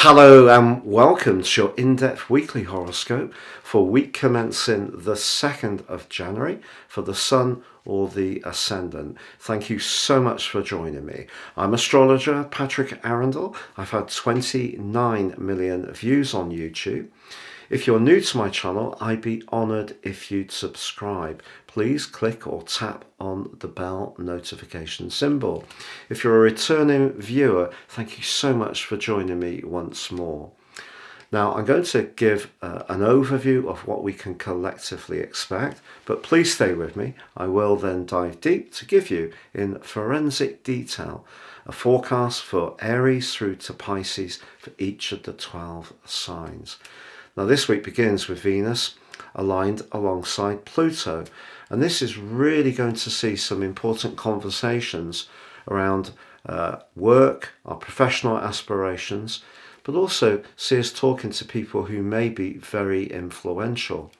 Hello and welcome to your in-depth weekly horoscope for week commencing the 2nd of January for the Sun or the Ascendant. Thank you so much for joining me. I'm astrologer Patrick Arundell. I've had 29 million views on YouTube. If you're new to my channel, I'd be honoured if you'd subscribe. Please click or tap on the bell notification symbol. If you're a returning viewer, thank you so much for joining me once more. Now, I'm going to give an overview of what we can collectively expect, but please stay with me. I will then dive deep to give you, in forensic detail, a forecast for Aries through to Pisces for each of the 12 signs. Now, this week begins with Venus aligned alongside Pluto, and this is really going to see some important conversations around work, our professional aspirations, but also see us talking to people who may be very influential.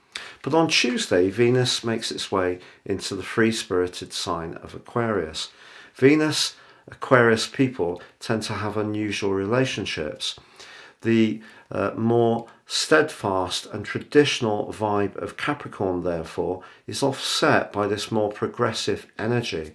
But on Tuesday, Venus makes its way into the free-spirited sign of Aquarius. Venus, Aquarius people tend to have unusual relationships. The more steadfast and traditional vibe of Capricorn, therefore, is offset by this more progressive energy.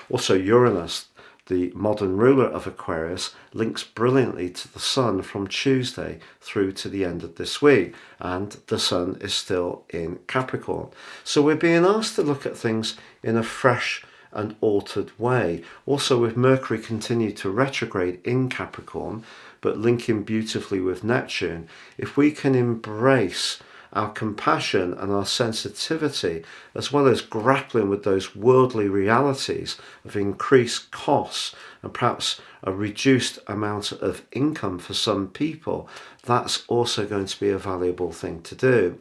Also, Uranus, the modern ruler of Aquarius, links brilliantly to the Sun from Tuesday through to the end of this week, and the Sun is still in Capricorn. So we're being asked to look at things in a fresh and altered way. Also, with Mercury continued to retrograde in Capricorn, but linking beautifully with Neptune, if we can embrace our compassion and our sensitivity, as well as grappling with those worldly realities of increased costs and perhaps a reduced amount of income for some people, that's also going to be a valuable thing to do.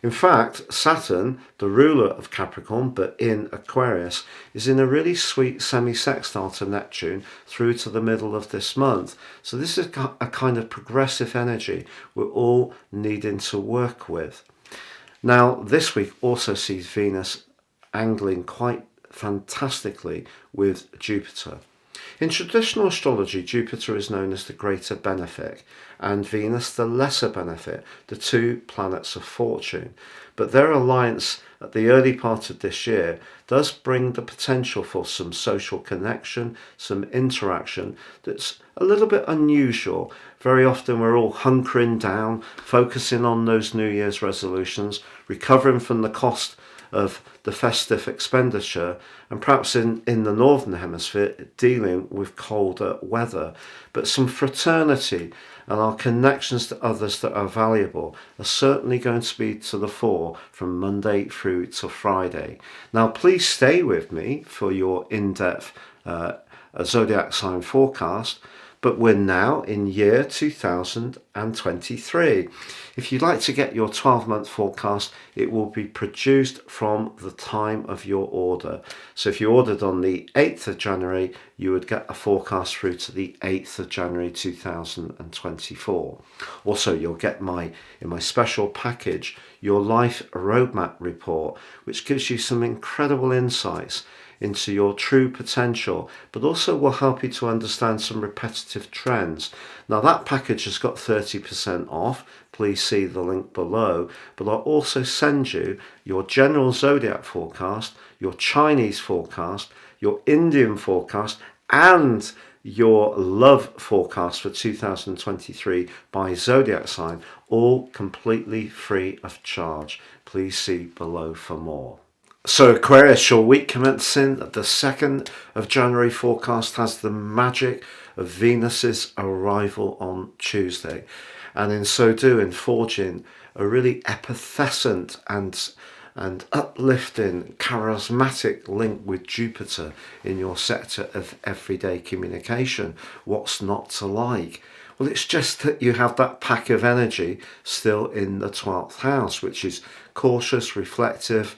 In fact, Saturn, the ruler of Capricorn but in Aquarius, is in a really sweet semi-sextile to Neptune through to the middle of this month. So this is a kind of progressive energy we're all needing to work with. Now, this week also sees Venus angling quite fantastically with Jupiter. In traditional astrology, Jupiter is known as the greater benefic and Venus the lesser benefic, the two planets of fortune. But their alliance at the early part of this year does bring the potential for some social connection, some interaction that's a little bit unusual. Very often we're all hunkering down, focusing on those New Year's resolutions, recovering from the cost of the festive expenditure, and perhaps in the Northern Hemisphere dealing with colder weather. But some fraternity and our connections to others that are valuable are certainly going to be to the fore from Monday through to Friday. Now, please stay with me for your in-depth zodiac sign forecast. But we're now in year 2023. If you'd like to get your 12-month forecast, it will be produced from the time of your order. So if you ordered on the 8th of January, you would get a forecast through to the 8th of January 2024. Also, you'll get in my special package, your Life Roadmap Report, which gives you some incredible insights into your true potential, but also will help you to understand some repetitive trends. Now, that package has got 30% off. Please see the link below. But I'll also send you your general zodiac forecast, your Chinese forecast, your Indian forecast, and your love forecast for 2023 by zodiac sign, all completely free of charge. Please see below for more. So Aquarius, your week commencing the 2nd of January forecast has the magic of Venus's arrival on Tuesday, and in so doing forging a really epithescent and uplifting, charismatic link with Jupiter in your sector of everyday communication. What's not to like? Well, it's just that you have that pack of energy still in the 12th house, which is cautious, reflective,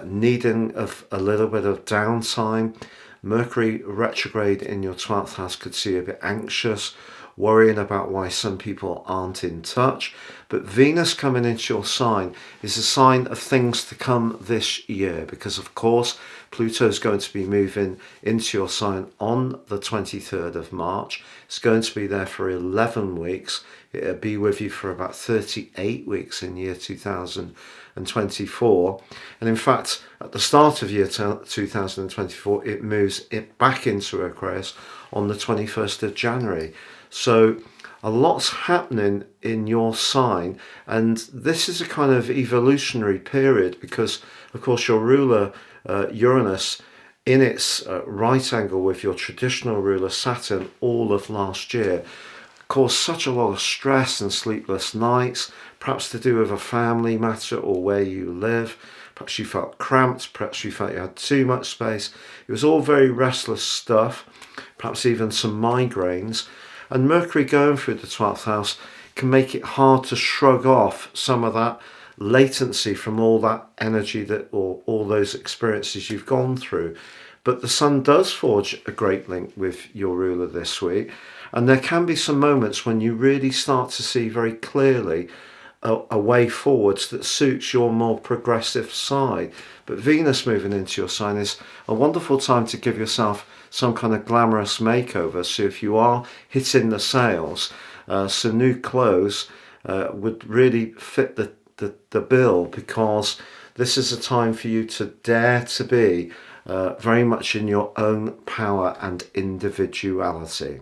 needing of a little bit of downtime. Mercury retrograde in your 12th house could see you a bit anxious worrying about why some people aren't in touch. But Venus coming into your sign is a sign of things to come this year, because of course Pluto is going to be moving into your sign on the 23rd of March. It's going to be there for 11 weeks. It'll be with you for about 38 weeks in year 2024. And in fact, at the start of year 2024, it moves it back into Aquarius on the 21st of January. So a lot's happening in your sign, and this is a kind of evolutionary period because, of course, your ruler, Uranus, in its right angle with your traditional ruler, Saturn, all of last year, caused such a lot of stress and sleepless nights, perhaps to do with a family matter or where you live. Perhaps you felt cramped, perhaps you felt you had too much space. It was all very restless stuff, perhaps even some migraines. And Mercury going through the 12th house can make it hard to shrug off some of that latency from all that energy that, or all those experiences you've gone through. But the Sun does forge a great link with your ruler this week, and there can be some moments when you really start to see very clearly a way forwards that suits your more progressive side. But Venus moving into your sign is a wonderful time to give yourself some kind of glamorous makeover. So if you are hitting the sales, some new clothes would really fit the bill, because this is a time for you to dare to be very much in your own power and individuality.